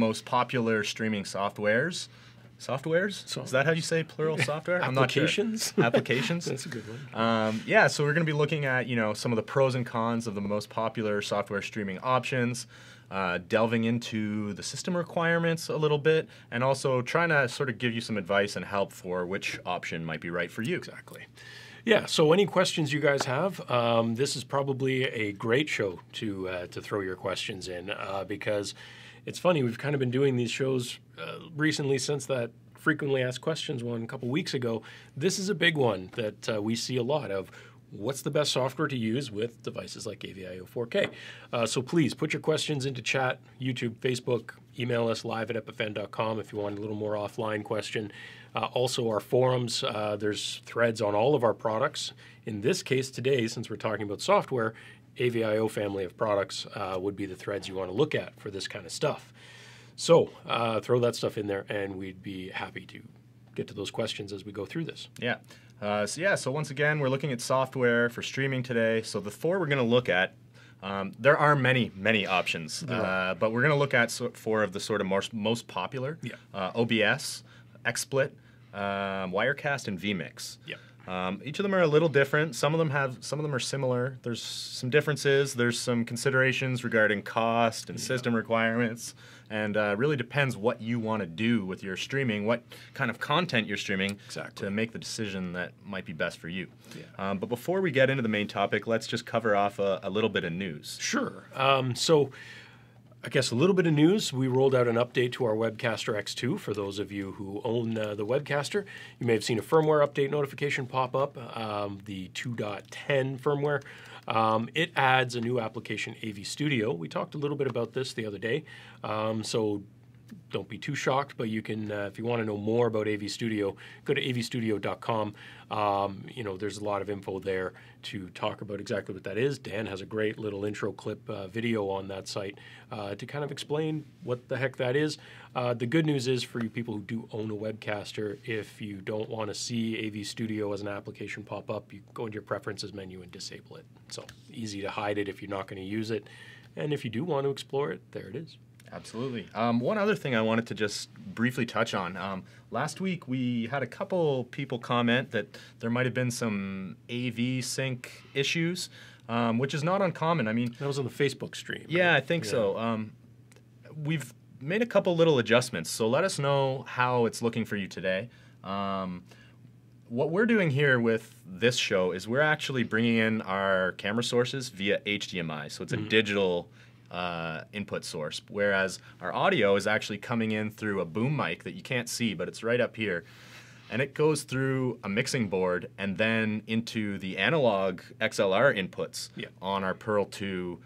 most popular streaming softwares. Softwares? So, is that how you say plural software? I'm not sure. Applications? That's a good one. Yeah, so we're going to be looking at, some of the pros and cons of the most popular software streaming options, delving into the system requirements a little bit, and also trying to sort of give you some advice and help for which option might be right for you. Exactly. Yeah, so any questions you guys have, this is probably a great show to throw your questions in because it's funny, we've kind of been doing these shows recently since that frequently asked questions one a couple weeks ago. This is a big one that we see a lot of. What's the best software to use with devices like AVIO 4K? So please put your questions into chat, YouTube, Facebook, email us live@epiphan.com if you want a little more offline question. Also our forums, there's threads on all of our products. In this case today, since we're talking about software, AVIO family of products would be the threads you want to look at for this kind of stuff. So throw that stuff in there and we'd be happy to get to those questions as we go through this. Yeah. So once again, we're looking at software for streaming today. So the four we're going to look at, there are many options, but we're going to look at four of the sort of most popular. Yeah. OBS, XSplit, Wirecast, and vMix. Yeah. Each of them are a little different. Some of them are similar. There's some differences. There's some considerations regarding cost and system requirements, and really depends what you want to do with your streaming, what kind of content you're streaming, to make the decision that might be best for you. Yeah. But before we get into the main topic, let's just cover off a little bit of news. Sure. So I guess a little bit of news. We rolled out an update to our Webcaster X2 for those of you who own the Webcaster. You may have seen a firmware update notification pop up, the 2.10 firmware. It adds a new application, AV Studio. We talked a little bit about this the other day, so don't be too shocked, but you can, if you want to know more about AV Studio, go to avstudio.com. There's a lot of info there to talk about exactly what that is. Dan has a great little intro clip video on that site to kind of explain what the heck that is. The good news is for you people who do own a Webcaster, if you don't want to see AV Studio as an application pop up, you go into your preferences menu and disable it. So easy to hide it if you're not going to use it. And if you do want to explore it, there it is. Absolutely. One other thing I wanted to just briefly touch on. Last week we had a couple people comment that there might have been some AV sync issues, which is not uncommon. I mean, that was on the Facebook stream. Yeah, right? I think so. We've made a couple little adjustments, so let us know how it's looking for you today. What we're doing here with this show is we're actually bringing in our camera sources via HDMI, so it's a digital input source, whereas our audio is actually coming in through a boom mic that you can't see, but it's right up here, and it goes through a mixing board and then into the analog XLR inputs on our Pearl 2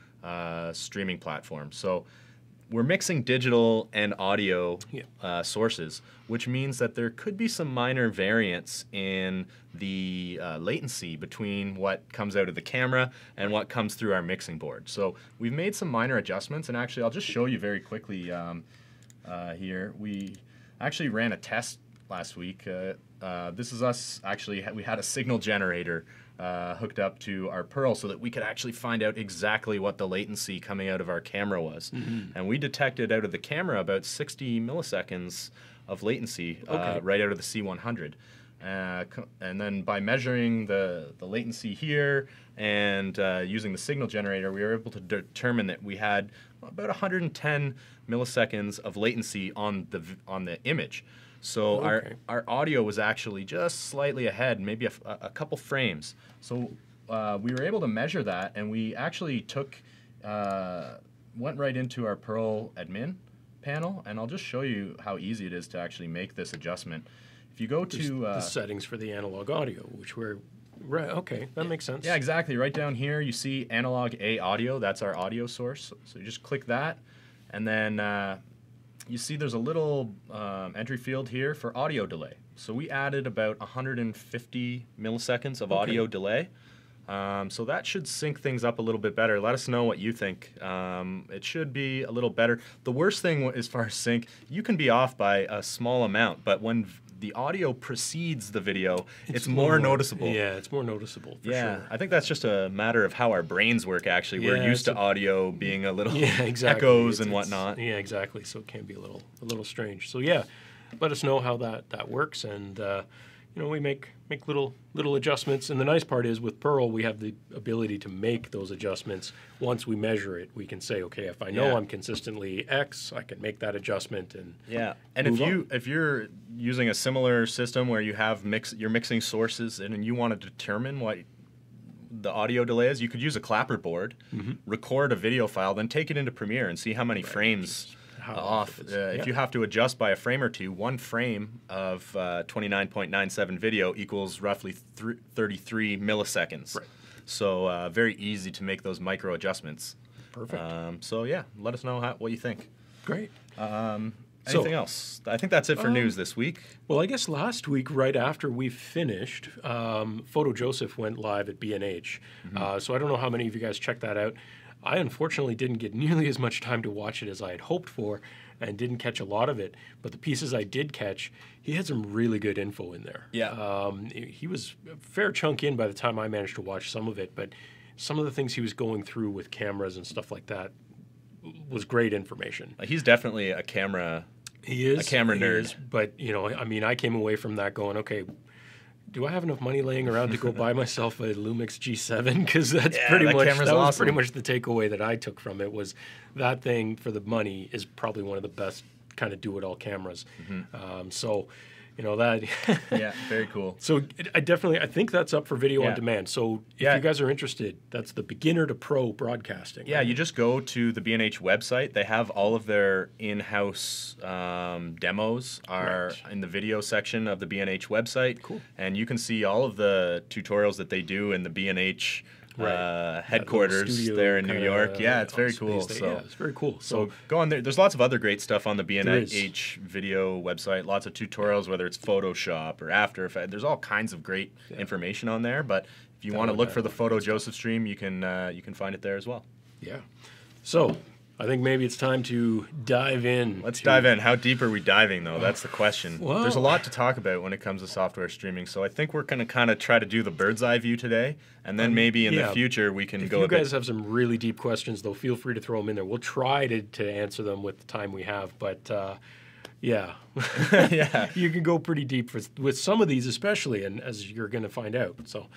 streaming platform. So we're mixing digital and audio sources, which means that there could be some minor variance in the latency between what comes out of the camera and what comes through our mixing board. So we've made some minor adjustments, and actually I'll just show you very quickly here. We actually ran a test last week. This is us actually, we had a signal generator hooked up to our Pearl so that we could actually find out exactly what the latency coming out of our camera was. And we detected out of the camera about 60 milliseconds of latency right out of the C100. And then by measuring the latency here and using the signal generator, we were able to determine that we had about 110 milliseconds of latency on the image. So our audio was actually just slightly ahead, maybe a couple frames. So we were able to measure that, and we actually went right into our Pearl admin panel, and I'll just show you how easy it is to actually make this adjustment. If you go to the settings for the analog audio, which we're right, okay, that makes sense. Yeah, exactly. Right down here, you see analog A audio. That's our audio source. So you just click that, and then you see there's a little entry field here for audio delay. So we added about 150 milliseconds of audio delay. So that should sync things up a little bit better. Let us know what you think. It should be a little better. The worst thing as far as sync, you can be off by a small amount, but when the audio precedes the video, it's more noticeable. Yeah, it's more noticeable, for Yeah, sure. I think that's just a matter of how our brains work, actually. We're used to audio being a little echoes and whatnot. Yeah, exactly. So it can be a little strange. So yeah, let us know how that works, and you know, we make little adjustments. And the nice part is with Pearl, we have the ability to make those adjustments once we measure it. We can say, okay, if I know I'm consistently X, I can make that adjustment. And and if you're using a similar system where you have you're mixing sources and you want to determine what the audio delay is, you could use a clapperboard, record a video file, then take it into Premiere and see how many frames off. If you have to adjust by a frame or two, one frame of 29.97 video equals roughly 33 milliseconds. Right. So very easy to make those micro adjustments. Perfect. So yeah, let us know what you think. Great. Anything else? I think that's it for news this week. Well, I guess last week, right after we finished, Photo Joseph went live at B&H. So I don't know how many of you guys checked that out. I unfortunately didn't get nearly as much time to watch it as I had hoped for and didn't catch a lot of it. But the pieces I did catch, he had some really good info in there. Yeah. He was a fair chunk in by the time I managed to watch some of it. But some of the things he was going through with cameras and stuff like that was great information. He's definitely a camera nerd. But, you know, I mean, I came away from that going, okay, do I have enough money laying around to go buy myself a Lumix G7? Because that's was pretty much the takeaway that I took from it, was that thing for the money is probably one of the best kind of do-it-all cameras. So, you know, that... Yeah, very cool. So I think that's up for video on demand. So if you guys are interested, that's the beginner to pro broadcasting. Yeah, right? You just go to the B&H website. They have all of their in-house demos are in the video section of the B&H website. Cool. And you can see all of the tutorials that they do in the B&H headquarters there in New York. Yeah, it's very cool. So it's very cool. So go on there. There's lots of other great stuff on the B&H video website. Lots of tutorials, whether it's Photoshop or After Effects. There's all kinds of great information on there. But if you want to look for the Photo Joseph stream, you can find it there as well. Yeah. So I think maybe it's time to dive in. Let's dive in. How deep are we diving, though? That's the question. Well, there's a lot to talk about when it comes to software streaming, so I think we're going to kind of try to do the bird's eye view today, and then maybe in the future we can go. If you guys have some really deep questions, though, feel free to throw them in there. We'll try to answer them with the time we have, but yeah. You can go pretty deep with some of these, especially, and as you're going to find out. So,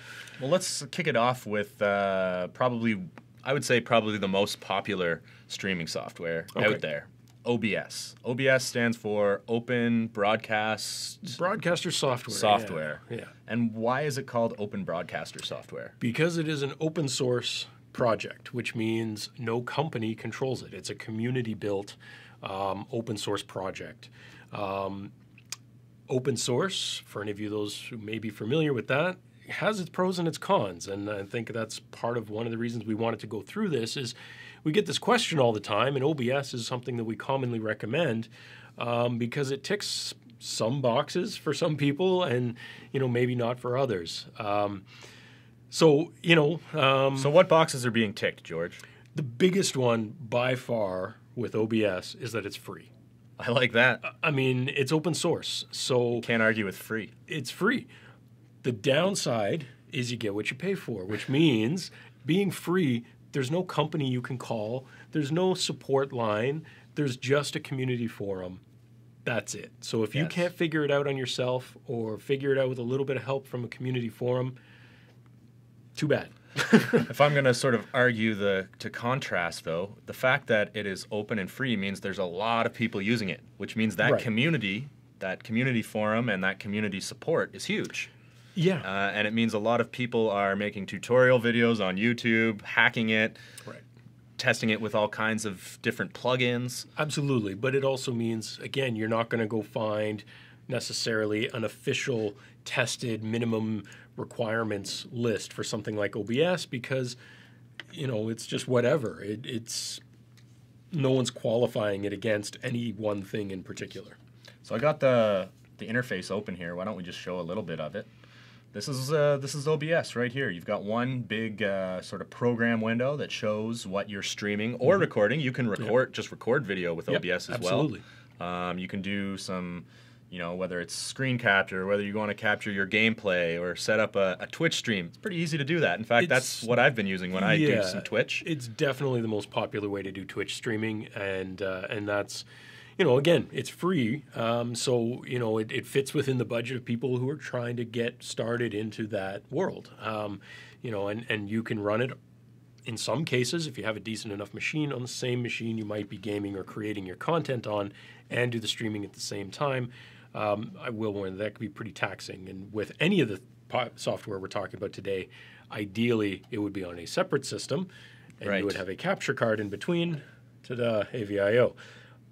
well, let's kick it off with probably the most popular streaming software out there, OBS. OBS stands for Open Broadcaster Software. Yeah. And why is it called Open Broadcaster Software? Because it is an open source project, which means no company controls it. It's a community-built open source project. Open source, for any of you those who may be familiar with that, has its pros and its cons, and I think that's part of one of the reasons we wanted to go through this. Is we get this question all the time, and OBS is something that we commonly recommend because it ticks some boxes for some people, and maybe not for others. So what boxes are being ticked, George? The biggest one by far with OBS is that it's free. I like that. I mean, it's open source, so can't argue with free. It's free. The downside is you get what you pay for, which means being free, there's no company you can call, there's no support line, there's just a community forum. That's it. So if you can't figure it out on yourself or figure it out with a little bit of help from a community forum, too bad. If I'm going to sort of argue to contrast, though, the fact that it is open and free means there's a lot of people using it, which means that community forum and that community support is huge. Yeah. And it means a lot of people are making tutorial videos on YouTube, hacking it, testing it with all kinds of different plugins. Absolutely. But it also means, again, you're not going to go find necessarily an official tested minimum requirements list for something like OBS because, it's just whatever. It's no one's qualifying it against any one thing in particular. So I got the interface open here. Why don't we just show a little bit of it? This is OBS right here. You've got one big sort of program window that shows what you're streaming or recording. You can just record video with OBS as well. Absolutely. You can do some whether it's screen capture, whether you want to capture your gameplay or set up a Twitch stream. It's pretty easy to do that. In fact, that's what I've been using when I do some Twitch. It's definitely the most popular way to do Twitch streaming, and that's, again, it's free, so it fits within the budget of people who are trying to get started into that world. And you can run it. In some cases, if you have a decent enough machine, on the same machine you might be gaming or creating your content on, and do the streaming at the same time. I will warn that could be pretty taxing. And with any of the software we're talking about today, ideally it would be on a separate system, and you would have a capture card in between. Ta-da, AVIO.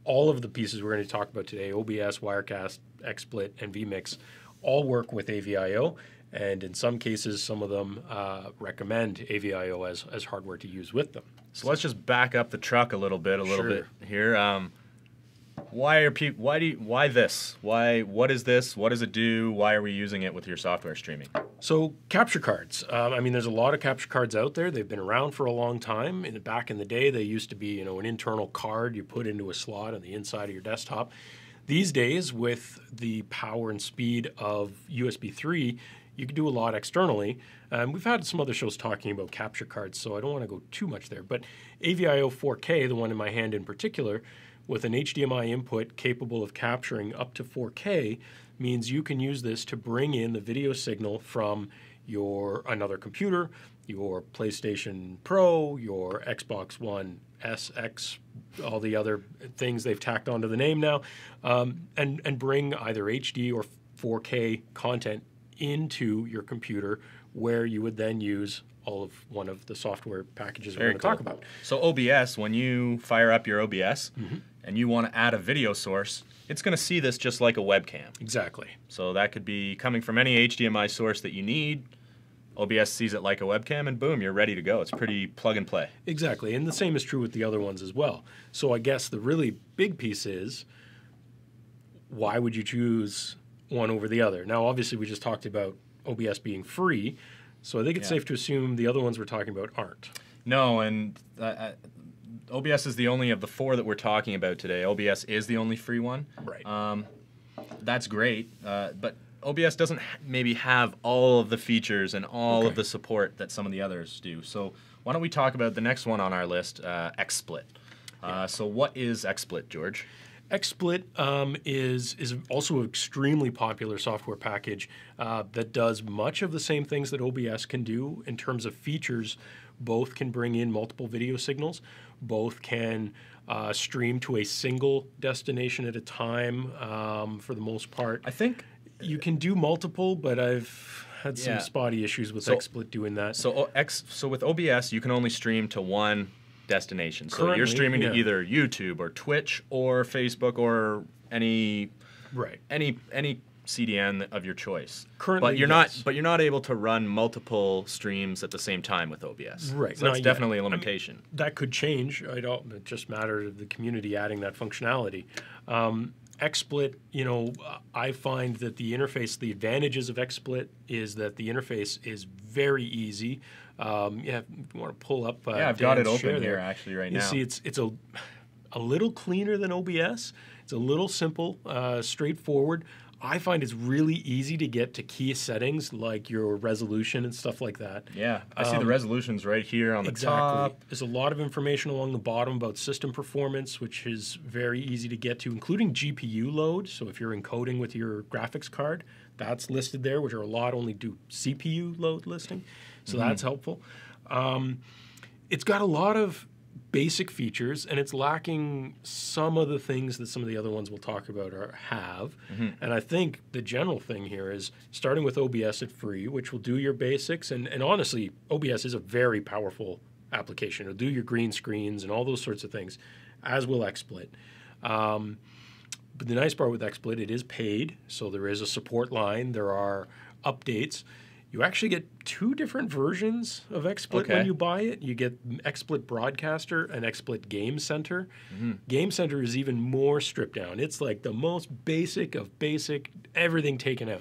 All of the pieces we're going to talk about today, OBS, Wirecast, XSplit, and vMix, all work with AVIO. And in some cases, some of them recommend AVIO as hardware to use with them. So let's just back up the truck a little bit here. Why this? What is this? What does it do? Why are we using it with your software streaming? So capture cards. There's a lot of capture cards out there. They've been around for a long time. Back in the day, they used to be, an internal card you put into a slot on the inside of your desktop. These days, with the power and speed of USB 3, you can do a lot externally. We've had some other shows talking about capture cards, so I don't want to go too much there. But AVIO 4K, the one in my hand in particular, with an HDMI input capable of capturing up to 4K, means you can use this to bring in the video signal from another computer, your PlayStation Pro, your Xbox One SX, all the other things they've tacked onto the name now, and bring either HD or 4K content into your computer, where you would then use one of the software packages we're going to talk about. So OBS, when you fire up your OBS and you want to add a video source, it's going to see this just like a webcam. Exactly. So that could be coming from any HDMI source that you need. OBS sees it like a webcam, and boom, you're ready to go. It's pretty plug and play. Exactly, and the same is true with the other ones as well. So I guess the really big piece is, why would you choose one over the other? Now, obviously, we just talked about OBS being free, so I think it's safe to assume the other ones we're talking about aren't. No, and OBS is the only of the four that we're talking about today. OBS is the only free one. Right. That's great, but OBS doesn't maybe have all of the features and all of the support that some of the others do. So why don't we talk about the next one on our list, XSplit. So what is XSplit, George? XSplit is also an extremely popular software package that does much of the same things that OBS can do in terms of features. Both can bring in multiple video signals. Both can stream to a single destination at a time for the most part. I think you can do multiple, but I've had some spotty issues with XSplit doing that. So with OBS, you can only stream to one destination. So Currently, you're streaming to either YouTube or Twitch or Facebook or any CDN of your choice. Currently, but you're not able to run multiple streams at the same time with OBS. Right. So that's definitely a limitation. That could change. It just matters of the community adding that functionality. XSplit, I find that the interface, the advantages of XSplit is that the interface is very easy. If you want to pull up, I've got it open here actually right now. You see, it's a little cleaner than OBS. It's a little simple, straightforward. I find it's really easy to get to key settings like your resolution and stuff like that. Yeah, I see the resolutions right here on the top. There's a lot of information along the bottom about system performance, which is very easy to get to, including GPU load. So if you're encoding with your graphics card, that's listed there, which are a lot only do CPU load listing. So that's helpful. It's got a lot of basic features, and it's lacking some of the things that some of the other ones we'll talk about have. And I think the general thing here is starting with OBS at free, which will do your basics. And honestly, OBS is a very powerful application. It'll do your green screens and all those sorts of things, as will XSplit. But the nice part with XSplit, it is paid, so there is a support line. There are updates. You actually get two different versions of XSplit when you buy it. You get XSplit Broadcaster and XSplit Game Center. Game Center is even more stripped down. It's like the most basic of basic, everything taken out.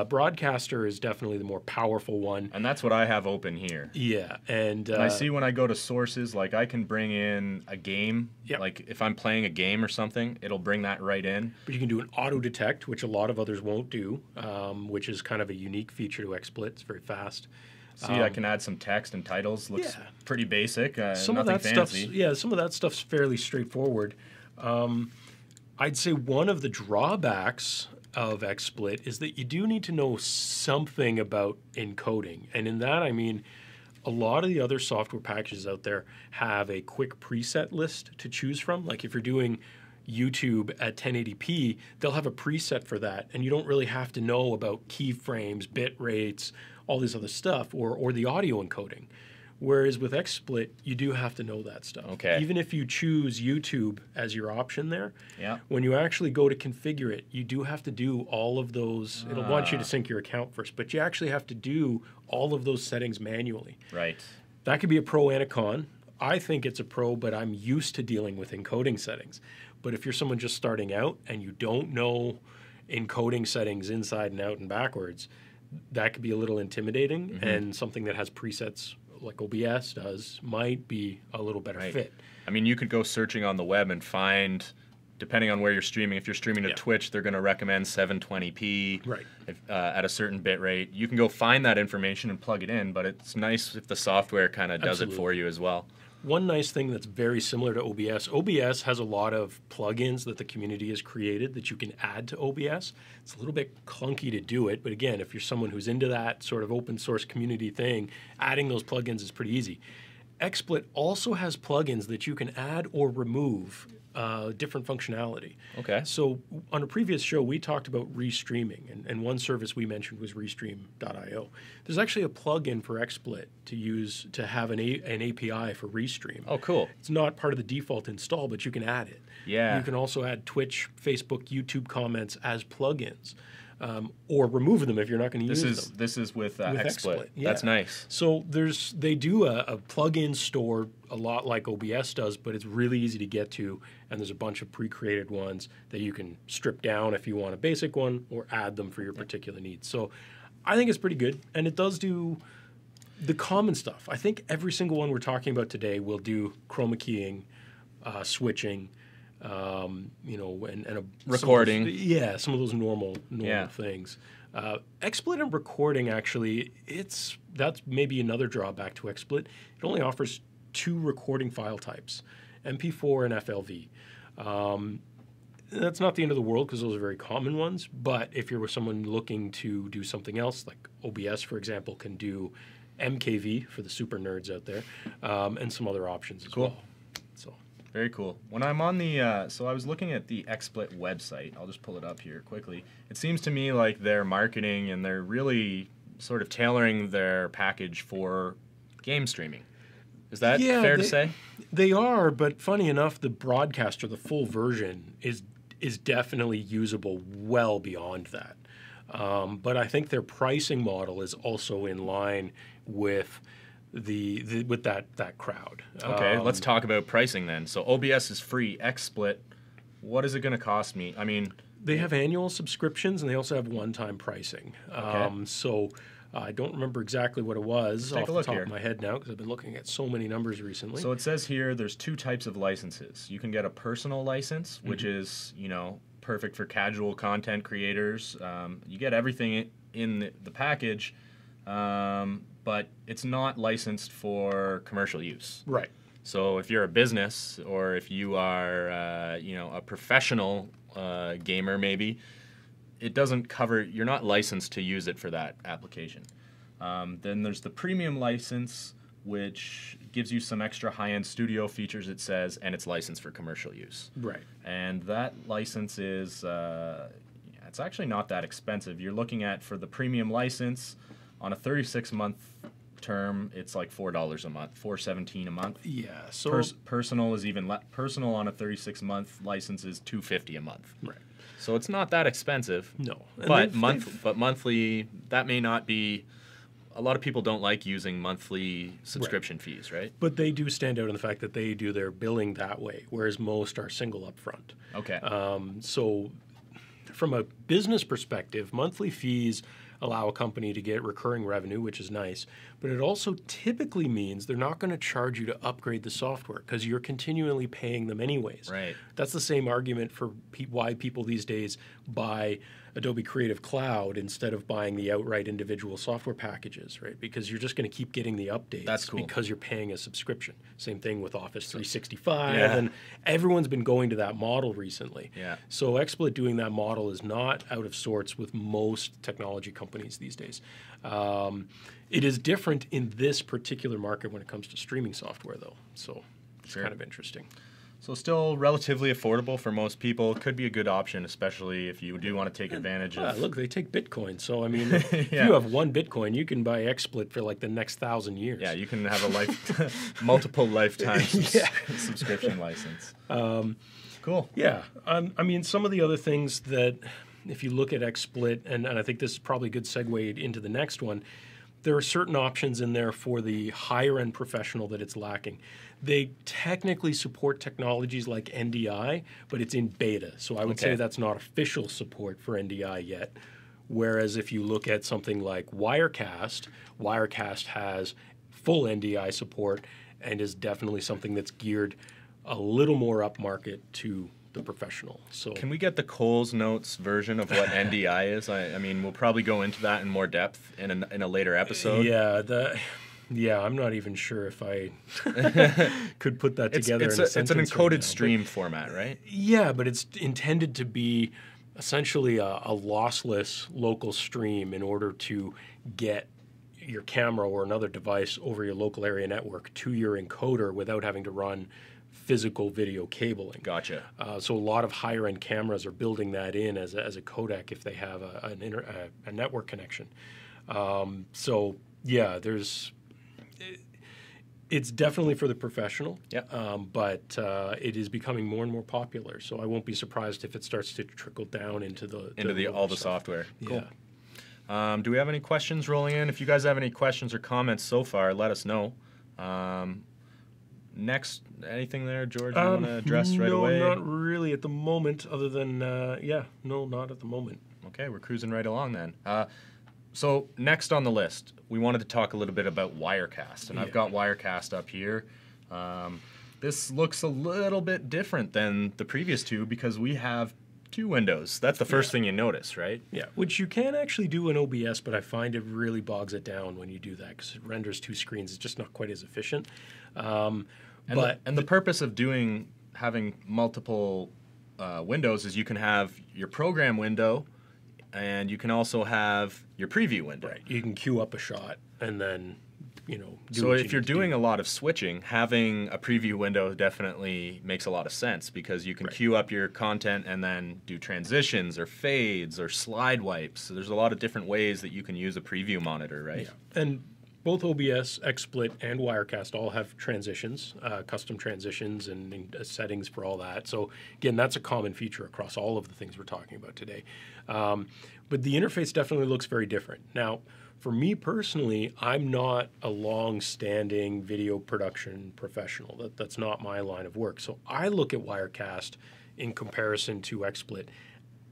Broadcaster is definitely the more powerful one. And that's what I have open here. Yeah, and I see when I go to sources, like I can bring in a game. Yep. Like if I'm playing a game or something, it'll bring that right in. But you can do an auto detect, which a lot of others won't do, which is kind of a unique feature to XSplit. It's very fast. See, I can add some text and titles. Looks pretty basic. Some nothing of that fancy. some of that stuff's fairly straightforward. I'd say one of the drawbacks of XSplit is that you do need to know something about encoding. And in that, I mean, a lot of the other software packages out there have a quick preset list to choose from. Like if you're doing YouTube at 1080p, they'll have a preset for that. And you don't really have to know about keyframes, bit rates, all this other stuff, or the audio encoding. Whereas with XSplit, you do have to know that stuff. Okay. Even if you choose YouTube as your option there, Yeah. when you actually go to configure it, you do have to do all of those. It'll want you to sync your account first, but you actually have to do all of those settings manually. Right. That could be a pro and a con. I think it's a pro, but I'm used to dealing with encoding settings. But if you're someone just starting out and you don't know encoding settings inside and out and backwards, that could be a little intimidating, and something that has presets like OBS does might be a little better fit. I mean, you could go searching on the web and find, depending on where you're streaming, if you're streaming to Twitch, they're going to recommend 720p at a certain bit rate. You can go find that information and plug it in, but it's nice if the software kind of does it for you as well. One nice thing that's very similar to OBS, OBS has a lot of plugins that the community has created that you can add to OBS. It's a little bit clunky to do it, but again, if you're someone who's into that sort of open source community thing, adding those plugins is pretty easy. XSplit also has plugins that you can add or remove different functionality. Okay. So on a previous show, we talked about restreaming, and one service we mentioned was restream.io. There's actually a plugin for XSplit to use to have an API for restream. Oh, cool. It's not part of the default install, but you can add it. Yeah. You can also add Twitch, Facebook, YouTube comments as plugins. Or remove them if you're not going to use them. This is with XSplit. Yeah. That's nice. So they do a plugin store a lot like OBS does, but it's really easy to get to, and there's a bunch of pre-created ones that you can strip down if you want a basic one or add them for your particular needs. So I think it's pretty good, and it does do the common stuff. I think every single one we're talking about today will do chroma keying, switching, and a recording. Some of those normal things. XSplit and recording, actually, that's maybe another drawback to XSplit. It only offers 2 recording file types, MP4 and FLV. That's not the end of the world because those are very common ones, but if you're with someone looking to do something else, like OBS, for example, can do MkII for the super nerds out there, and some other options as well. So. Very cool. When I'm on the, so I was looking at the XSplit website. I'll just pull it up here quickly. It seems to me like they're marketing and they're really sort of tailoring their package for game streaming. Is that fair to say? They are, but funny enough, the broadcaster, the full version, is definitely usable well beyond that. But I think their pricing model is also in line with with that crowd. Okay, let's talk about pricing then. So OBS is free. XSplit, what is it going to cost me? I mean, they have annual subscriptions and they also have one-time pricing. Okay. So I don't remember exactly what it was off the top of my head now because I've been looking at so many numbers recently. So it says here there's 2 types of licenses. You can get a personal license, which is perfect for casual content creators. You get everything in the package. But it's not licensed for commercial use. Right. So if you're a business or if you are, a professional gamer, maybe it doesn't cover. You're not licensed to use it for that application. Then there's the premium license, which gives you some extra high-end studio features. It says, and it's licensed for commercial use. Right. And that license is, it's actually not that expensive. You're looking at, for the premium license, on a 36-month term, it's like $4 a month, $4.17 a month. Yeah. So personal is even personal on a 36-month license is $2.50 a month. Right. So it's not that expensive. No. But monthly, that may not be. A lot of people don't like using monthly subscription fees, right? But they do stand out in the fact that they do their billing that way, whereas most are single upfront. Okay. So from a business perspective, monthly fees allow a company to get recurring revenue, which is nice. But it also typically means they're not going to charge you to upgrade the software because you're continually paying them anyways. Right. That's the same argument for why people these days buy Adobe Creative Cloud instead of buying the outright individual software packages, right? Because you're just going to keep getting the updates. That's cool. Because you're paying a subscription. Same thing with Office 365, Yeah. and everyone's been going to that model recently. Yeah. So XSplit doing that model is not out of sorts with most technology companies these days. It is different in this particular market when it comes to streaming software, though. So it's Sure. kind of interesting. So still relatively affordable for most people. Could be a good option, especially if you do want to take advantage of... Look, they take Bitcoin. So, I mean, if Yeah. you have one Bitcoin, you can buy XSplit for like the next 1,000 years. Yeah, you can have a multiple lifetime subscription license. Cool. Yeah. I mean, some of the other things that, if you look at XSplit, and I think this is probably a good segue into the next one, there are certain options in there for the higher-end professional that it's lacking. They technically support technologies like NDI, but it's in beta. So I would say that's not official support for NDI yet. Whereas if you look at something like Wirecast, Wirecast has full NDI support and is definitely something that's geared a little more upmarket to the professional. So Can we get the Coles Notes version of what NDI is? I mean, we'll probably go into that in more depth in a later episode. Yeah, I'm not even sure if I could put that together in a sentence. It's an right encoded now, stream format, right? Yeah, but it's intended to be essentially a lossless local stream in order to get your camera or another device over your local area network to your encoder without having to run physical video cabling. Gotcha. So a lot of higher-end cameras are building that in as a codec if they have a network connection. So yeah, it's definitely for the professional. Yeah. But it is becoming more and more popular. So I won't be surprised if it starts to trickle down into all the software. Cool. Yeah. Do we have any questions rolling in? If you guys have any questions or comments so far, let us know. Next, anything there, George, you want to address right away? No, not really at the moment, other than, no, not at the moment. Okay, we're cruising right along then. So next on the list, we wanted to talk a little bit about Wirecast, and I've got Wirecast up here. This looks a little bit different than the previous two because we have two windows. That's the first thing you notice, right? Yeah, which you can actually do in OBS, but I find it really bogs it down when you do that because it renders two screens. It's just not quite as efficient. And the purpose of having multiple windows is you can have your program window, and you can also have your preview window. Right. You can queue up a shot and then, do so if you're doing a lot of switching, having a preview window definitely makes a lot of sense because you can queue up your content and then do transitions or fades or slide wipes. So there's a lot of different ways that you can use a preview monitor, right? Yeah. And both OBS, XSplit, and Wirecast all have transitions, custom transitions and settings for all that. So again, that's a common feature across all of the things we're talking about today. But the interface definitely looks very different. Now, for me personally, I'm not a long-standing video production professional. That's not my line of work. So I look at Wirecast in comparison to XSplit,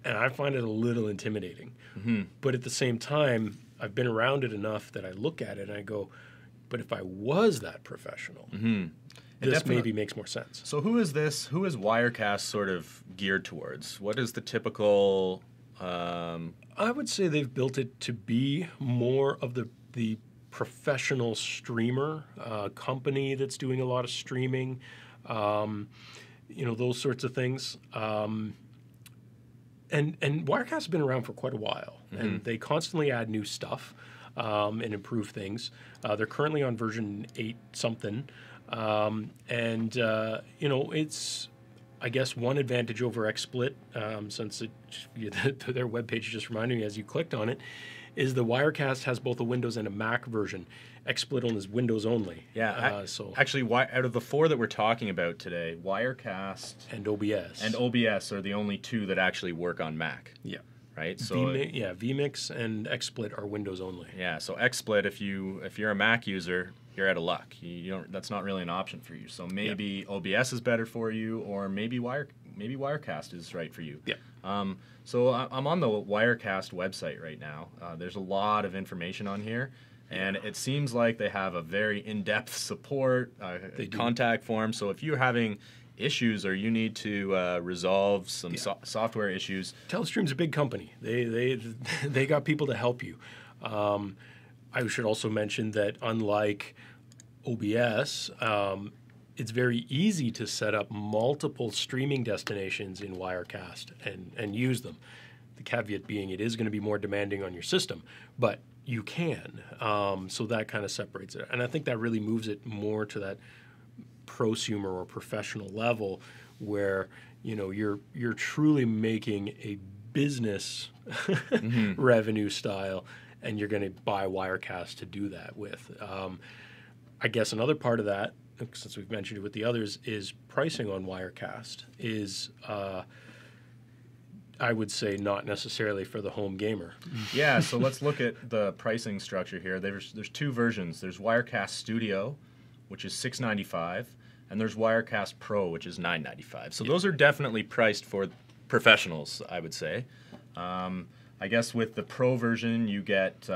and I find it a little intimidating. Mm-hmm. But at the same time, I've been around it enough that I look at it and I go, but if I was that professional, this maybe makes more sense. So who is this? Who is Wirecast sort of geared towards? What is the typical... I would say they've built it to be more of the professional streamer company that's doing a lot of streaming, those sorts of things. And Wirecast has been around for quite a while, and they constantly add new stuff and improve things. They're currently on version 8 something, it's, I guess, one advantage over XSplit, since their webpage just reminded me as you clicked on it, is the Wirecast has both a Windows and a Mac version. XSplit is Windows only. Yeah, actually, out of the four that we're talking about today, Wirecast and OBS are the only two that actually work on Mac. Yeah. Right. So vMix and XSplit are Windows only. Yeah. So XSplit, if you're a Mac user, you're out of luck. You don't. That's not really an option for you. So maybe OBS is better for you, or maybe Wirecast is right for you. Yeah. So I'm on the Wirecast website right now. There's a lot of information on here, and it seems like they have a very in-depth support contact form. So if you're having issues or you need to resolve some software issues, Telestream's a big company. They got people to help you. I should also mention that unlike OBS, it's very easy to set up multiple streaming destinations in Wirecast and use them. The caveat being it is going to be more demanding on your system, but you can. So that kind of separates it. And I think that really moves it more to that prosumer or professional level where, you know, you're truly making a business revenue style, and you're going to buy Wirecast to do that with. I guess another part of that, since we've mentioned it with the others, is pricing on Wirecast is, I would say, not necessarily for the home gamer. Yeah, so let's look at the pricing structure here. There's two versions. There's Wirecast Studio, which is $695, and there's Wirecast Pro, which is $995. So those are definitely priced for professionals, I would say. I guess with the Pro version, you get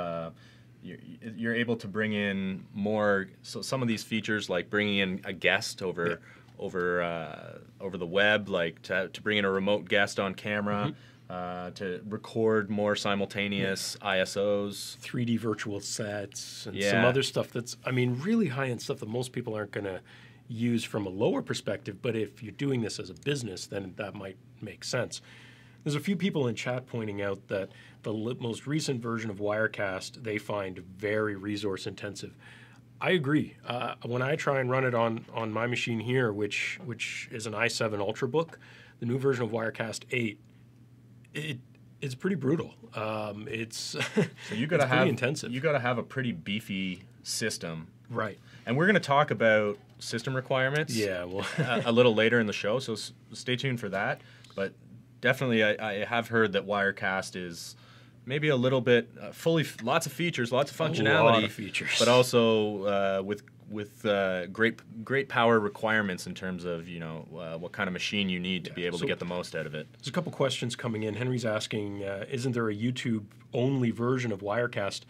you're able to bring in more. So some of these features, like bringing in a guest over the web, like to bring in a remote guest on camera, to record more simultaneous ISOs, 3D virtual sets, and some other stuff that's, I mean, really high-end stuff that most people aren't going to use from a lower perspective. But if you're doing this as a business, then that might make sense. There's a few people in chat pointing out that the most recent version of Wirecast they find very resource intensive. I agree. When I try and run it on my machine here, which is an i7 Ultrabook, the new version of Wirecast 8, it's pretty brutal. It's so you got to have intensive. You got to have a pretty beefy system, right? And we're going to talk about system requirements, a little later in the show. So stay tuned for that. But definitely, I have heard that Wirecast is maybe a little bit lots of features, lots of functionality, a lot of features, but also with great power requirements in terms of what kind of machine you need to be able to get the most out of it. There's a couple questions coming in. Henry's asking, isn't there a YouTube only version of Wirecast?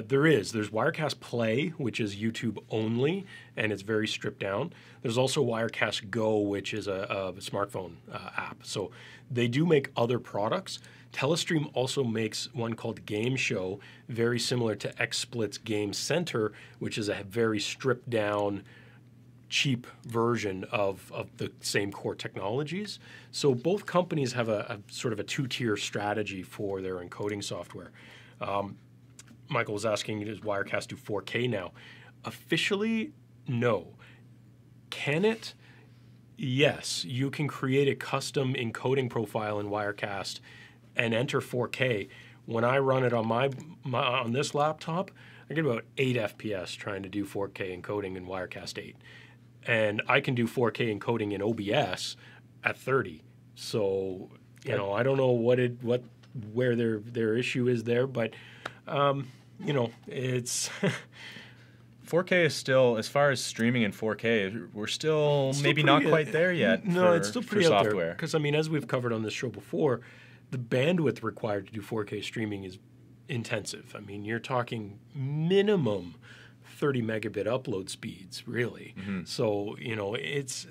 There is. There's Wirecast Play, which is YouTube only, and it's very stripped down. There's also Wirecast Go, which is a smartphone app. So they do make other products. Telestream also makes one called Game Show, very similar to XSplit's Game Center, which is a very stripped down, cheap version of the same core technologies. So both companies have a sort of a two-tier strategy for their encoding software. Michael was asking, does Wirecast do 4K now? Officially, no. Can it? Yes. You can create a custom encoding profile in Wirecast and enter 4K. When I run it on on this laptop, I get about 8 FPS trying to do 4K encoding in Wirecast 8. And I can do 4K encoding in OBS at 30. So, I don't know where their issue is there, but it's 4K is still, as far as streaming in 4K, we're still maybe not quite there yet. No, it's still pretty out there. Because, as we've covered on this show before, the bandwidth required to do 4K streaming is intensive. You're talking minimum 30 megabit upload speeds, really. Mm-hmm. So, it's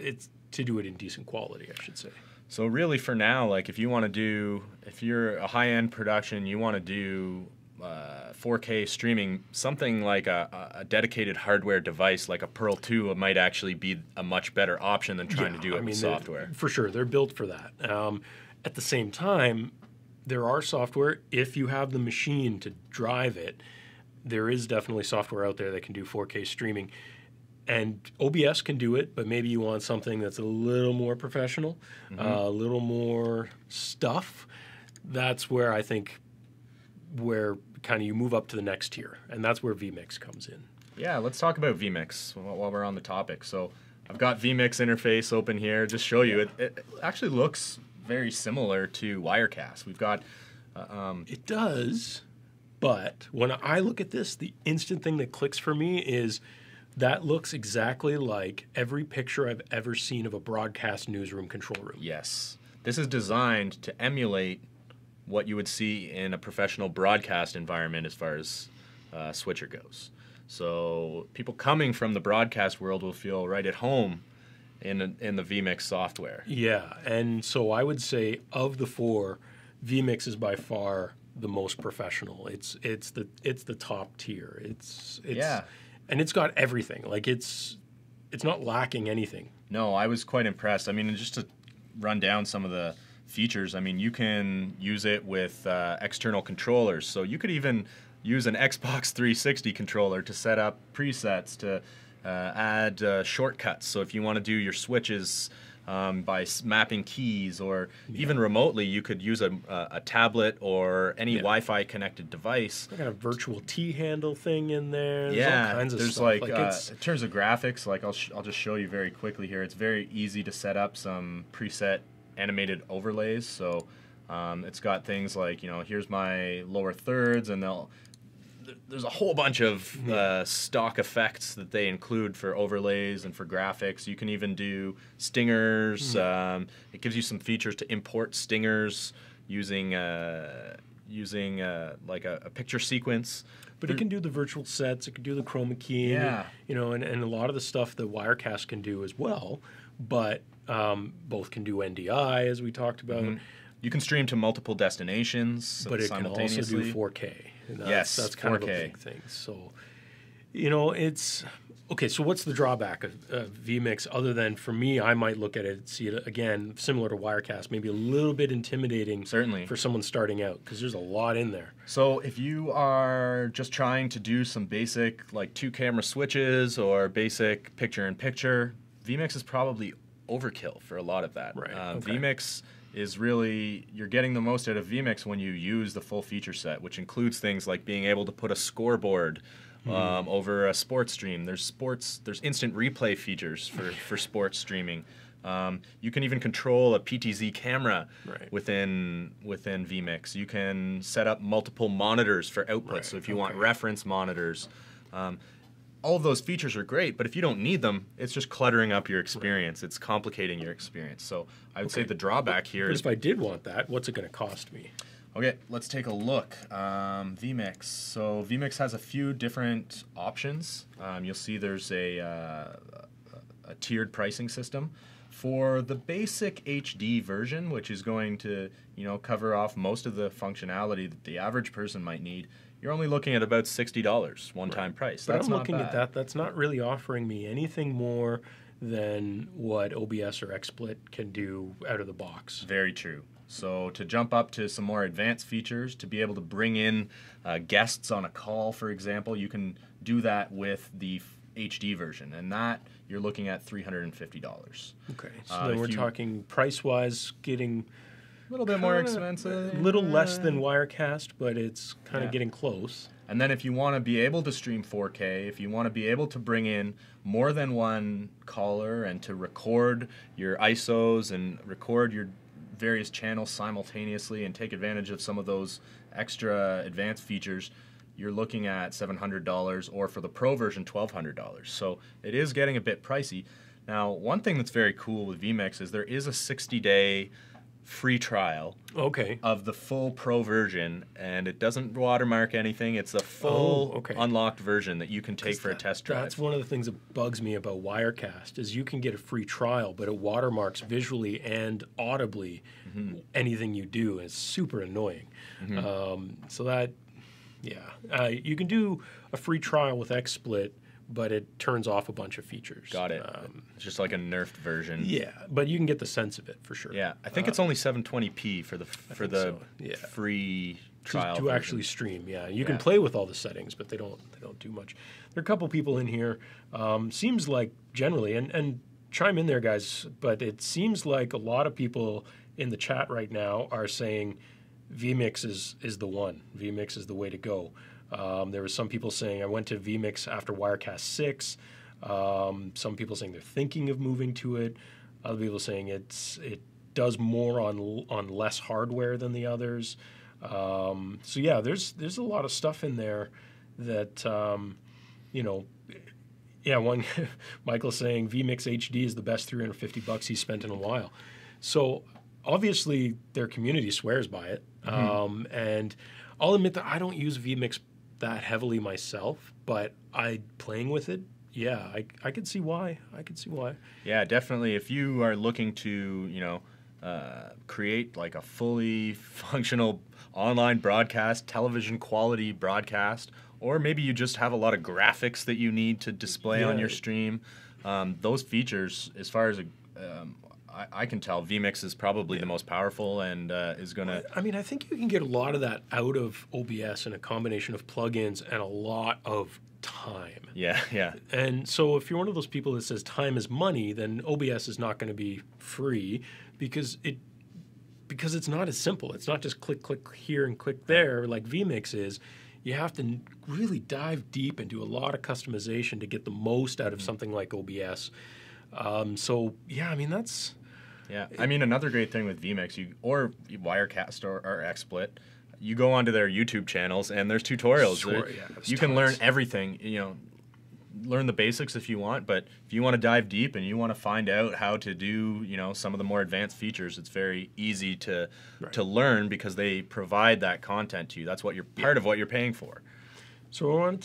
to do it in decent quality, I should say. So really for now, like if you're a high-end production, you want to do 4K streaming, something like a dedicated hardware device like a Pearl 2 might actually be a much better option than trying to do it with software. For sure, they're built for that. At the same time, there are software, if you have the machine to drive it, there is definitely software out there that can do 4K streaming. And OBS can do it, but maybe you want something that's a little more professional, a little more stuff. That's where I think kind of you move up to the next tier, and that's where vMix comes in. Yeah, let's talk about vMix while we're on the topic. So I've got vMix interface open here. Just show you. It actually looks very similar to Wirecast. We've got... it does, but when I look at this, the instant thing that clicks for me is that looks exactly like every picture I've ever seen of a broadcast newsroom control room. Yes. this is designed to emulate what you would see in a professional broadcast environment as far as switcher goes. So people coming from the broadcast world will feel right at home in the vMix software. Yeah, and so I would say of the four, vMix is by far the most professional. It's the top tier. It's and it's got everything. Like it's not lacking anything. No, I was quite impressed. I mean, just to run down some of the features, I mean, you can use it with external controllers. So you could even use an Xbox 360 controller to set up presets, to add shortcuts. So if you want to do your switches by mapping keys, or even remotely, you could use a tablet or any Wi-Fi connected device. I got a virtual T-handle thing in there. There's Yeah, all kinds of there's stuff. like in terms of graphics, like I'll just show you very quickly here. It's very easy to set up some preset animated overlays. So it's got things like, here's my lower thirds, and there's a whole bunch of stock effects that they include for overlays and for graphics. You can even do stingers. It gives you some features to import stingers using like a picture sequence. But it can do the virtual sets. It can do the chroma keying. Yeah. And a lot of the stuff that Wirecast can do as well. But both can do NDI, as we talked about. You can stream to multiple destinations but it can also do 4K. That's kind 4K. Of a big thing. So, it's okay. So, what's the drawback of vMix? Other than, for me, I might look at it, see it again, similar to Wirecast, maybe a little bit intimidating. Certainly. For someone starting out, because there's a lot in there. So, if you are just trying to do some basic, like 2-camera switches or basic picture-in-picture, vMix is probably overkill for a lot of that. Right. Okay. vMix is really, you're getting the most out of vMix when you use the full feature set, which includes things like being able to put a scoreboard over a sports stream. There's instant replay features for sports streaming. You can even control a PTZ camera within vMix. You can set up multiple monitors for output. So if you want reference monitors, all of those features are great, but if you don't need them, it's just cluttering up your experience. It's complicating your experience. So I would say the drawback here is... But if I did want that, what's it going to cost me? Okay, let's take a look. vMix. So vMix has a few different options. You'll see there's a tiered pricing system. For the basic HD version, which is going to cover off most of the functionality that the average person might need, you're only looking at about $60 one-time price. But I'm looking at that. That's not really offering me anything more than what OBS or XSplit can do out of the box. Very true. So to jump up to some more advanced features, to be able to bring in guests on a call, for example, you can do that with the HD version, and that you're looking at $350. Okay, so then we're talking price-wise getting... A little bit more expensive. A little less than Wirecast, but it's kind of getting close. And then if you want to be able to stream 4K, if you want to be able to bring in more than one caller and to record your ISOs and record your various channels simultaneously and take advantage of some of those extra advanced features, you're looking at $700, or for the Pro version, $1,200. So it is getting a bit pricey. Now, one thing that's very cool with vMix is there is a 60-day free trial of the full Pro version, and it doesn't watermark anything. It's a full unlocked version that you can take for a test drive. That's one of the things that bugs me about Wirecast, is you can get a free trial, but it watermarks visually and audibly anything you do, and it's super annoying. So that, you can do a free trial with XSplit, but it turns off a bunch of features. Got it. It's just like a nerfed version. Yeah, but you can get the sense of it for sure. Yeah, I think it's only 720p for the free trial to actually stream. Yeah, you can play with all the settings, but they don't do much. There are a couple people in here. Seems like generally, and chime in there, guys. But it seems like a lot of people in the chat right now are saying vMix is the one. vMix is the way to go. There were some people saying, I went to vMix after Wirecast 6. Some people saying they're thinking of moving to it. Other people saying it does more on less hardware than the others. So yeah, there's a lot of stuff in there that one Michael's saying vMix HD is the best $350 he's spent in a while. So obviously their community swears by it. And I'll admit that I don't use vMix that heavily myself, but playing with it, yeah, I could see why. I could see why. Yeah, definitely. If you are looking to, create like a fully functional online broadcast, television quality broadcast, or maybe you just have a lot of graphics that you need to display on your stream, those features, as far as I can tell, vMix is probably the most powerful and is going to... I mean, I think you can get a lot of that out of OBS in a combination of plugins and a lot of time. Yeah, yeah. And so if you're one of those people that says time is money, then OBS is not going to be free because it's not as simple. It's not just click, click here and click there like vMix is. You have to really dive deep and do a lot of customization to get the most out of something like OBS. So, yeah, I mean, that's... Yeah, I mean, another great thing with vMix, or Wirecast or XSplit, you go onto their YouTube channels and there's tutorials. Sure, you can learn everything, learn the basics if you want, but if you want to dive deep and you want to find out how to do, some of the more advanced features, it's very easy to learn because they provide that content to you. That's what you're part of what you're paying for. So I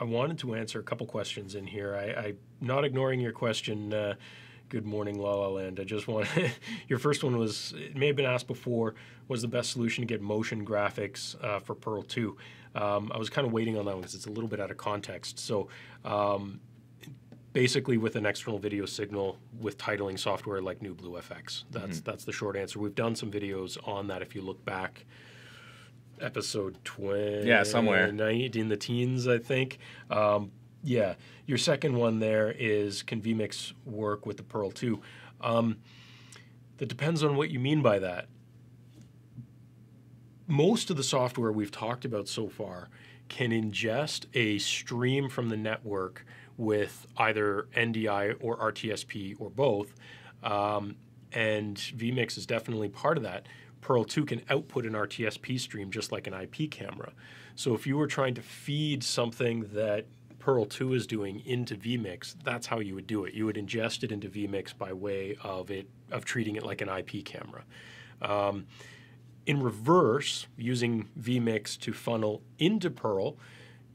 wanted to answer a couple questions in here. I'm not ignoring your question. Good morning, La La Land. I just want your first one was, it may have been asked before, was the best solution to get motion graphics for Pearl 2? I was kind of waiting on that one because it's a little bit out of context. So basically with an external video signal with titling software like New Blue FX. That's the short answer. We've done some videos on that if you look back. Episode 20. Yeah, somewhere. In the teens, I think. Yeah, your second one there is, can vMix work with the Pearl 2? That depends on what you mean by that. Most of the software we've talked about so far can ingest a stream from the network with either NDI or RTSP or both, and vMix is definitely part of that. Pearl 2 can output an RTSP stream just like an IP camera. So if you were trying to feed something that Pearl 2 is doing into vMix, that's how you would do it. You would ingest it into vMix by way of treating it like an IP camera. In reverse, using vMix to funnel into Pearl,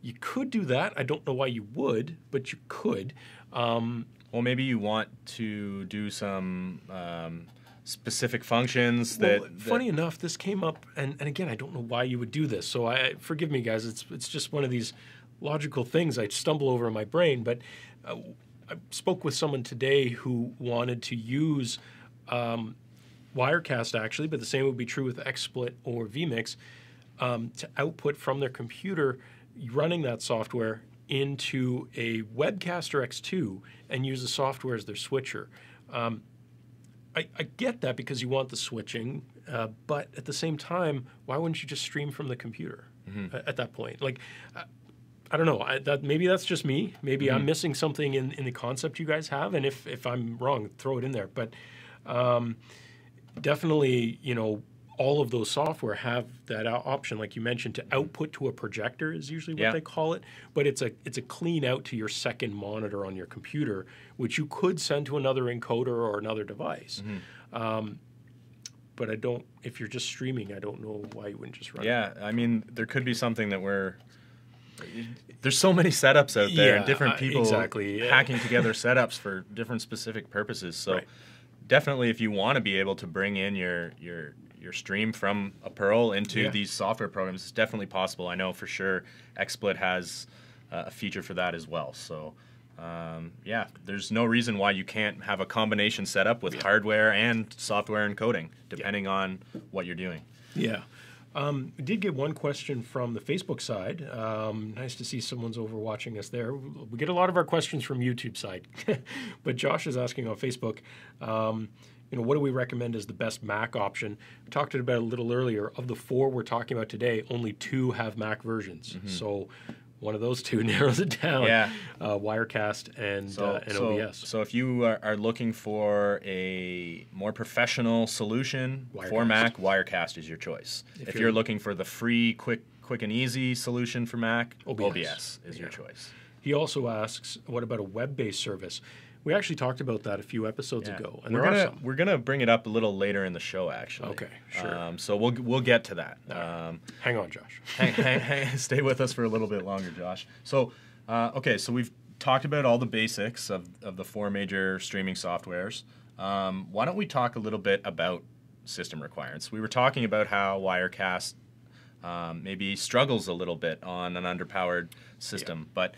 you could do that. I don't know why you would, but you could. Well, maybe you want to do some specific functions Funny enough, this came up, and again, I don't know why you would do this. So forgive me, guys. It's just one of these logical things I stumble over in my brain. But I spoke with someone today who wanted to use Wirecast, actually, but the same would be true with XSplit or vMix, to output from their computer, running that software into a Webcaster X2 and use the software as their switcher. I get that because you want the switching, but at the same time, why wouldn't you just stream from the computer at that point? Like, I don't know. Maybe that's just me. Maybe I'm missing something in the concept you guys have, and if I'm wrong, throw it in there. But definitely, all of those software have that option, like you mentioned, to output to a projector is usually what they call it. But it's a clean out to your second monitor on your computer, which you could send to another encoder or another device. But if you're just streaming, I don't know why you wouldn't just run it. Yeah, I mean, there could be something that there's so many setups out there and different people hacking together setups for different specific purposes. So definitely if you want to be able to bring in your stream from a Pearl into these software programs, it's definitely possible. I know for sure XSplit has a feature for that as well. So there's no reason why you can't have a combination set up with hardware and software encoding, depending on what you're doing. Yeah. We did get one question from the Facebook side. Nice to see someone's over watching us there. We get a lot of our questions from YouTube side. But Josh is asking on Facebook, what do we recommend as the best Mac option? We talked about it a little earlier. Of the 4 we're talking about today, only 2 have Mac versions. So one of those 2 narrows it down. Yeah. Wirecast and OBS. So if you are looking for a more professional solution for Mac, Wirecast is your choice. If you're looking for the free, quick and easy solution for Mac, OBS is your choice. He also asks, what about a web-based service? We actually talked about that a few episodes ago, and we're gonna bring it up a little later in the show, actually. Okay, sure. So we'll get to that. Hang on, Josh. Stay with us for a little bit longer, Josh. So, so we've talked about all the basics of the 4 major streaming softwares. Why don't we talk a little bit about system requirements? We were talking about how Wirecast maybe struggles a little bit on an underpowered system, but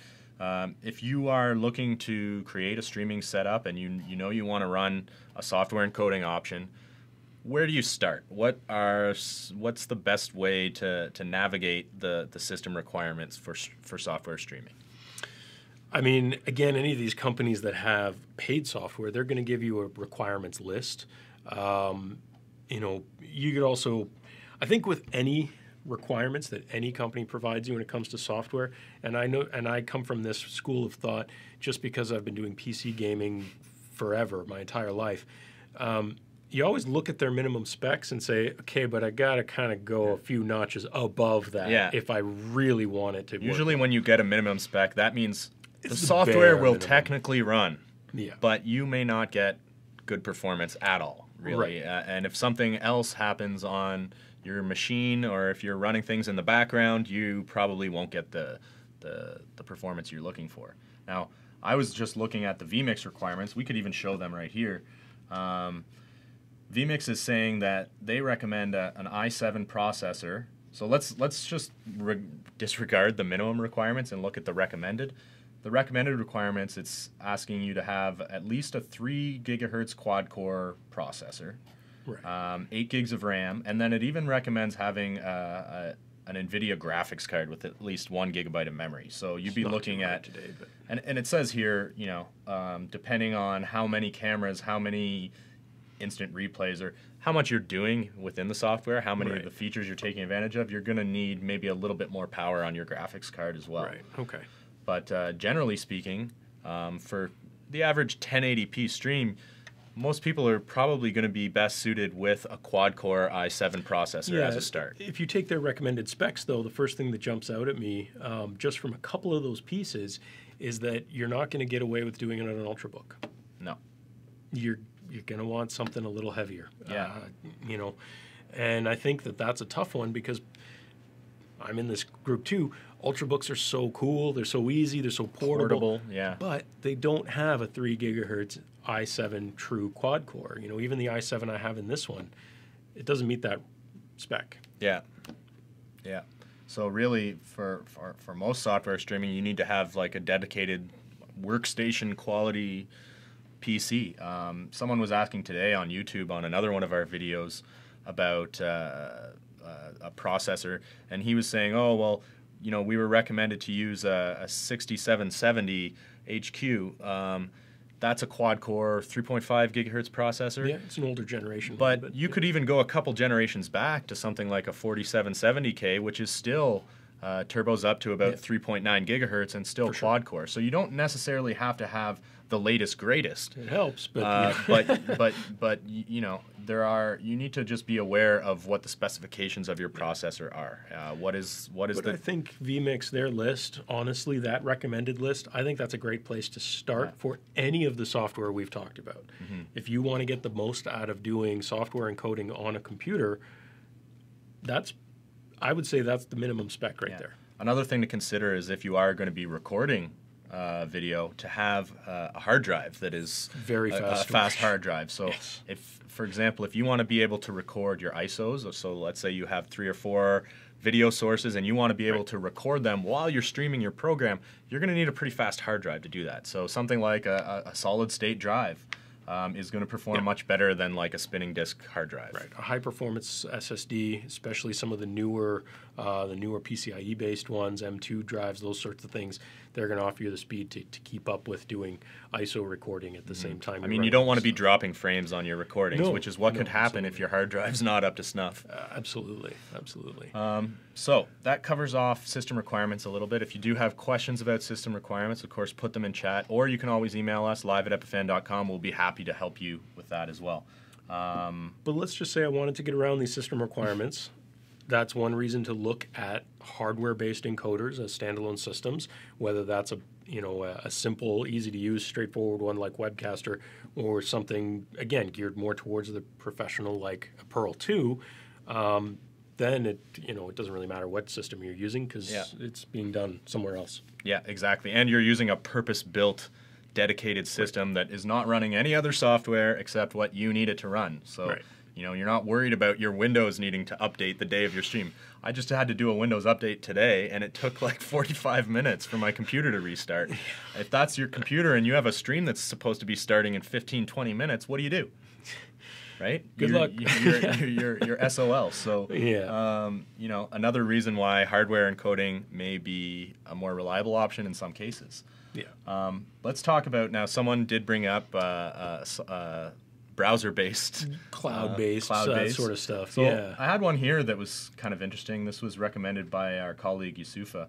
if you are looking to create a streaming setup and you know you want to run a software encoding option, where do you start? What's the best way to navigate the system requirements for software streaming? I mean, again, any of these companies that have paid software, they're going to give you a requirements list. You could also, I think with any requirements that any company provides you when it comes to software, and I come from this school of thought just because I've been doing PC gaming forever, my entire life. You always look at their minimum specs and say, okay, but I got to kind of go a few notches above that if I really want it to Usually work. When you get a minimum spec, that means the software will technically run, but you may not get good performance at all, really. Right. And if something else happens on your machine, or if you're running things in the background, you probably won't get the performance you're looking for. Now, I was just looking at the vMix requirements. We could even show them right here. vMix is saying that they recommend an i7 processor. So let's just disregard the minimum requirements and look at the recommended. The recommended requirements, it's asking you to have at least a 3 gigahertz quad-core processor, 8 gigs of RAM, and then it even recommends having an NVIDIA graphics card with at least 1 gigabyte of memory. So you'd be looking at today, and it says here, depending on how many cameras, how many instant replays, or how much you're doing within the software, how many of the features you're taking advantage of, you're going to need maybe a little bit more power on your graphics card as well. Right. Okay. But generally speaking, for the average 1080p stream, most people are probably going to be best suited with a quad-core i7 processor as a start. If you take their recommended specs, though, the first thing that jumps out at me, just from a couple of those pieces, is that you're not going to get away with doing it on an Ultrabook. No. You're going to want something a little heavier. Yeah. And I think that that's a tough one because I'm in this group too. Ultrabooks are so cool. They're so easy. They're so portable. Yeah. But they don't have a 3 gigahertz i7 true quad core. Even the i7 I have in this one, it doesn't meet that spec. Yeah. Yeah. So really, for most software streaming, you need to have like a dedicated workstation quality PC. Someone was asking today on YouTube on another one of our videos about a processor, and he was saying, oh, well, we were recommended to use a 6770 HQ. That's a quad-core 3.5 gigahertz processor. Yeah, it's an older generation. But you could even go a couple generations back to something like a 4770K, which is still turbos up to about 3.9 gigahertz and still quad-core. So you don't necessarily have to have the latest, greatest. It helps, but you need to just be aware of what the specifications of your processor are. I think vMix, their list, honestly, that recommended list, I think that's a great place to start for any of the software we've talked about. Mm-hmm. If you want to get the most out of doing software encoding on a computer, I would say that's the minimum spec there. Another thing to consider is if you are going to be recording video, to have a hard drive that is very fast, a fast hard drive. So if, for example, if you want to be able to record your ISOs, so let's say you have 3 or 4 video sources and you want to be able to record them while you're streaming your program, you're going to need a pretty fast hard drive to do that. So something like a solid state drive is going to perform much better than like a spinning disk hard drive. Right, a high performance SSD, especially some of the newer PCIe based ones, M2 drives, those sorts of things. They're going to offer you the speed to keep up with doing ISO recording at the same time. I mean, you don't want to be dropping frames on your recordings, which is what could happen if your hard drive's not up to snuff. Absolutely. So that covers off system requirements a little bit. If you do have questions about system requirements, of course, put them in chat, or you can always email us, live@epiphan.com. We'll be happy to help you with that as well. But let's just say I wanted to get around these system requirements. that's one reason to look at hardware-based encoders as standalone systems, whether that's a simple, easy-to-use, straightforward one like Webcaster, or something, again, geared more towards the professional like a Pearl 2, then it doesn't really matter what system you're using because it's being done somewhere else. Yeah, exactly. And you're using a purpose-built, dedicated system that is not running any other software except what you need it to run. So, you're not worried about your Windows needing to update the day of your stream. I just had to do a Windows update today, and it took like 45 minutes for my computer to restart. If that's your computer and you have a stream that's supposed to be starting in 15, 20 minutes, what do? Right? Good luck. You're SOL. So, another reason why hardware encoding may be a more reliable option in some cases. Yeah. Let's talk about now. Someone did bring up browser-based, cloud-based, cloud-based sort of stuff. So I had one here that was kind of interesting. This was recommended by our colleague Yusufa.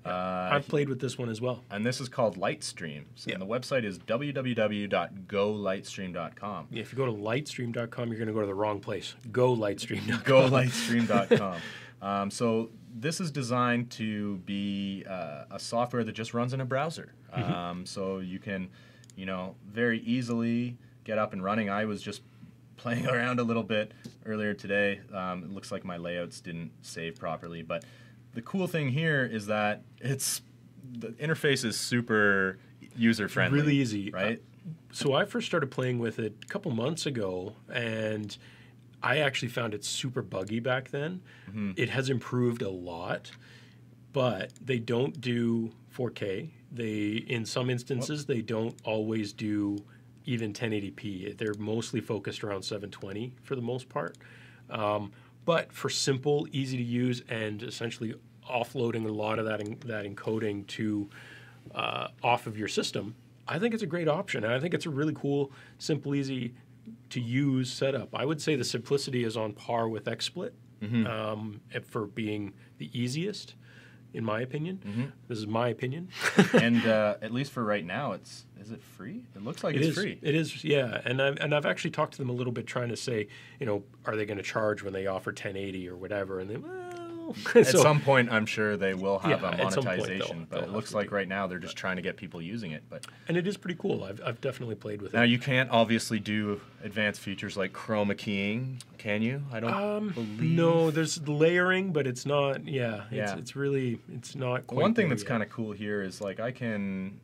I've played with this one as well. And this is called Lightstream. And the website is www.golightstream.com. Yeah, if you go to lightstream.com, you're going to go to the wrong place. GoLightstream.com. GoLightstream.com. So this is designed to be a software that just runs in a browser. So you can, very easily get up and running. I was just playing around a little bit earlier today. It looks like my layouts didn't save properly, but the cool thing here is that the interface is super user-friendly. Really easy. Right? So I first started playing with it a couple months ago, and I actually found it super buggy back then. It has improved a lot, but they don't do 4K. In some instances, they don't always do even 1080p. They're mostly focused around 720 for the most part. But for simple, easy to use, and essentially offloading a lot of that encoding to off of your system, I think it's a great option. And I think it's a really cool, simple, easy to use setup. I would say the simplicity is on par with XSplit for being the easiest, in my opinion. This is my opinion. And at least for right now, is it free? It looks like it's free. It is, yeah. And I've actually talked to them a little bit, trying to say, are they going to charge when they offer 1080 or whatever? And they, at some point, I'm sure they will have a monetization, but it looks like right now they're just trying to get people using it. And it is pretty cool. I've definitely played with it. Now, you can't obviously do advanced features like chroma keying, can you? I don't believe. No, there's layering, but it's not. It's really, it's not quite. One thing that's kind of cool here is like I can,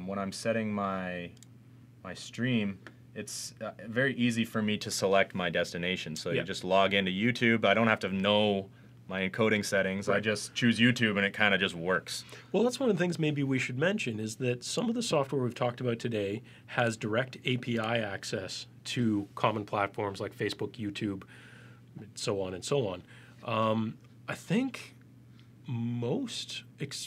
when I'm setting my stream, it's very easy for me to select my destination. So you just log into YouTube. I don't have to know my encoding settings. I just choose YouTube and it kind of just works. Well, that's one of the things maybe we should mention is that some of the software we've talked about today has direct API access to common platforms like Facebook, YouTube, so on and so on. I think most,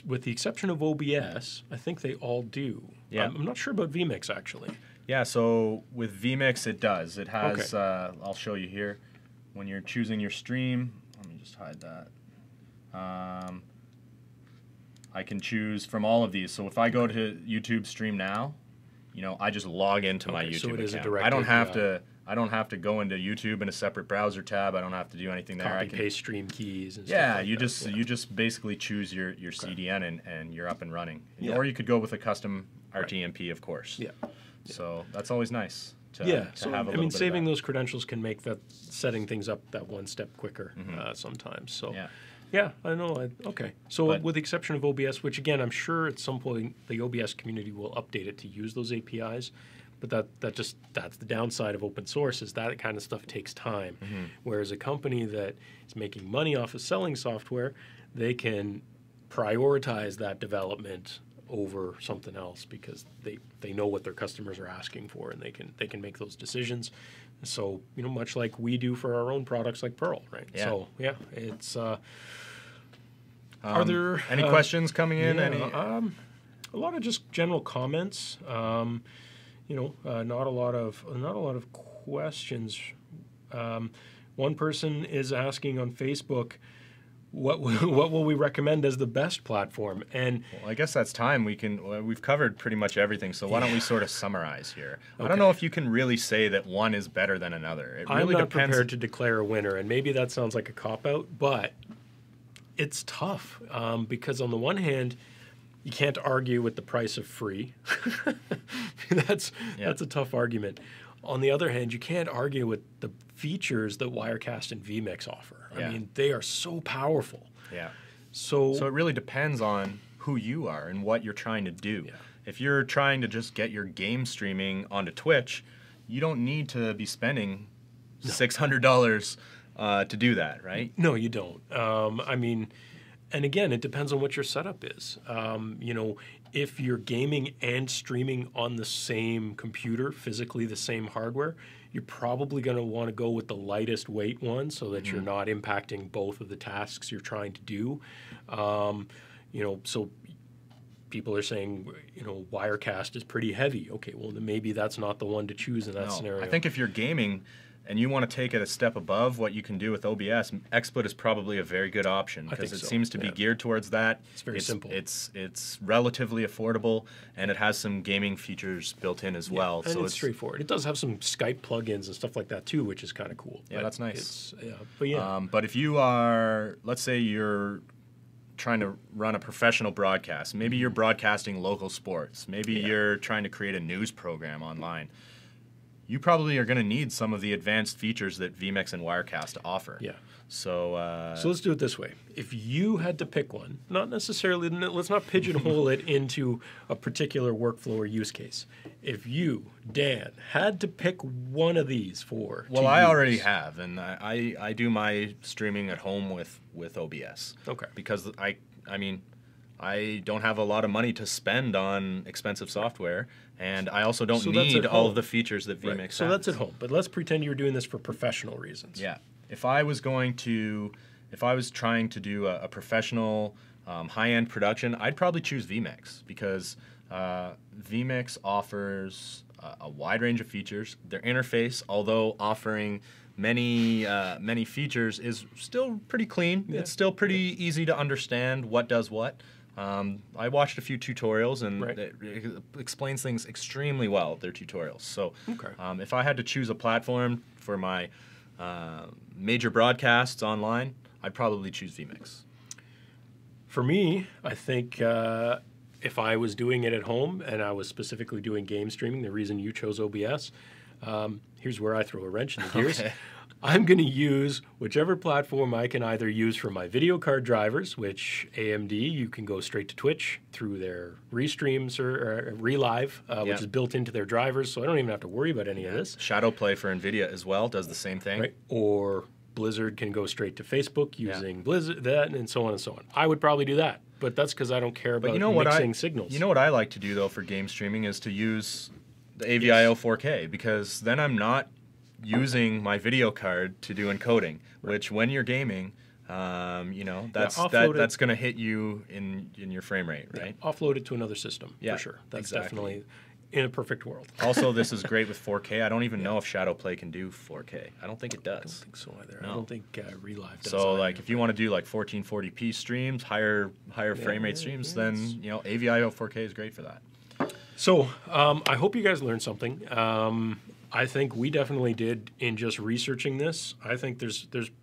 with the exception of OBS, I think they all do. Yeah. I'm not sure about vMix, actually. Yeah, so with vMix it does. It has, I'll show you here, when you're choosing your stream, let me just hide that. I can choose from all of these. So if I go to YouTube Stream Now, I just log into my YouTube so it is account. A direct I don't API. have to go into YouTube in a separate browser tab. I don't have to do anything there. Copy paste stream keys and stuff like you that. You just basically choose your CDN and you're up and running. Or you could go with a custom RTMP, of course. So that's always nice. To have a little bit saving of that. those credentials can make that setting things up that one step quicker sometimes. So, I know. So, with the exception of OBS, which again, I'm sure at some point the OBS community will update it to use those APIs, but that's the downside of open source is that kind of stuff takes time. Whereas a company that is making money off of selling software, they can prioritize that development over something else because they know what their customers are asking for and they can make those decisions. So much like we do for our own products like Pearl, right? So it's are there any questions coming in? A lot of just general comments. Not a lot of questions. One person is asking on Facebook, what will we recommend as the best platform? And well, I guess that's time. We've covered pretty much everything. So why don't we sort of summarize here? Okay. I don't know if you can really say that one is better than another. It really I'm not depends. prepared to declare a winner, and maybe that sounds like a cop-out, but it's tough because on the one hand, you can't argue with the price of free. That's a tough argument. On the other hand, you can't argue with the features that Wirecast and vMix offer. I mean, they are so powerful. Yeah. So it really depends on who you are and what you're trying to do. Yeah. If you're trying to just get your game streaming onto Twitch, you don't need to be spending $600 to do that, right? No, you don't. I mean, and again, it depends on what your setup is. You know, if you're gaming and streaming on the same computer, physically the same hardware, you're probably going to want to go with the lightest weight one so that you're not impacting both of the tasks you're trying to do. You know, so people are saying, you know, Wirecast is pretty heavy. Okay, well, then maybe that's not the one to choose in that scenario. I think if you're gaming and you want to take it a step above what you can do with OBS, XSplit is probably a very good option because it seems to be geared towards that. It's very simple. It's relatively affordable, and it has some gaming features built in as well. And so it's straightforward. It does have some Skype plugins and stuff like that too, which is kind of cool. Yeah, that's nice. But if you are, let's say you're trying to run a professional broadcast, maybe you're broadcasting local sports, maybe you're trying to create a news program online, you probably are going to need some of the advanced features that vMix and Wirecast offer. Yeah. So let's do it this way. If you had to pick one, not necessarily, let's not pigeonhole it into a particular workflow or use case. If you, Dan, had to pick one of these I already have, and I do my streaming at home with OBS. Okay. Because I mean, I don't have a lot of money to spend on expensive software, and I also don't need all of the features that vMix has. So that's at home. But let's pretend you're doing this for professional reasons. Yeah. If I was trying to do a professional high-end production, I'd probably choose vMix because vMix offers a wide range of features. Their interface, although offering many features, is still pretty clean. Yeah. It's still pretty easy to understand what does what. I watched a few tutorials, and it explains things extremely well, their tutorials. So if I had to choose a platform for my major broadcasts online, I'd probably choose vMix. For me, I think if I was doing it at home and I was specifically doing game streaming, the reason you chose OBS, here's where I throw a wrench in the gears. Okay. I'm going to use whichever platform I can either use for my video card drivers, which AMD, you can go straight to Twitch through their Restreams or Relive, which is built into their drivers, so I don't even have to worry about any of this. Shadowplay for NVIDIA as well does the same thing. Right. Or Blizzard can go straight to Facebook using Blizzard, and so on and so on. I would probably do that, but that's because I don't care about mixing signals. You know what I like to do, though, for game streaming is to use the AVIO 4K, because then I'm not using my video card to do encoding, which when you're gaming, that's going to hit you in your frame rate, right? Yeah, offload it to another system, for sure. That's definitely in a perfect world. Also, this is great with 4K. I don't even know if Shadowplay can do 4K. I don't think it does. I don't think so either. No. I don't think Relive does. So, if you want to do 1440p streams, higher frame rate streams, then AVIO 4K is great for that. So, I hope you guys learned something. I think we definitely did in just researching this. I think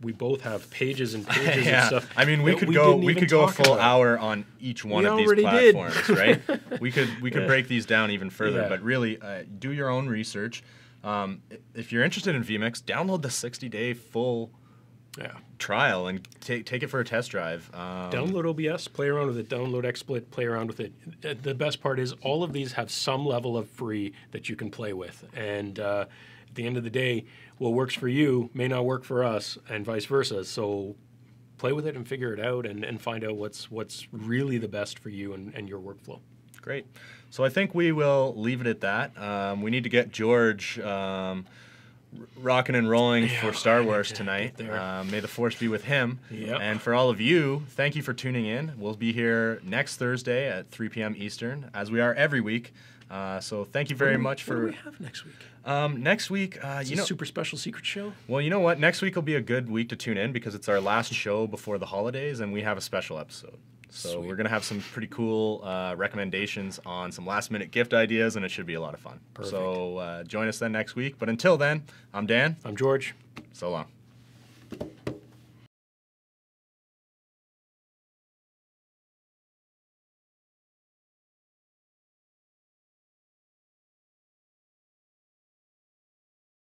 we both have pages and pages of stuff. I mean, we could go a full hour on each one of these platforms, right? We could break these down even further, but really do your own research. If you're interested in vMix, download the 60-day full trial and take it for a test drive. Download OBS, play around with it. Download XSplit, play around with it. The best part is all of these have some level of free that you can play with. And at the end of the day, what works for you may not work for us, and vice versa. So play with it and figure it out and find out what's really the best for you and your workflow. Great. So I think we will leave it at that. We need to get George rocking and rolling for Star Wars tonight. May the Force be with him. Yep. And for all of you, thank you for tuning in. We'll be here next Thursday at 3 p.m. Eastern, as we are every week. So thank you very much for. What do we have next week? Next week, Is it a super special secret show? Well, you know what? Next week will be a good week to tune in because it's our last show before the holidays, and we have a special episode. So Sweet. we're gonna have some pretty cool recommendations on some last-minute gift ideas, and it should be a lot of fun. Perfect. So join us then next week. But until then, I'm Dan. I'm George. So long.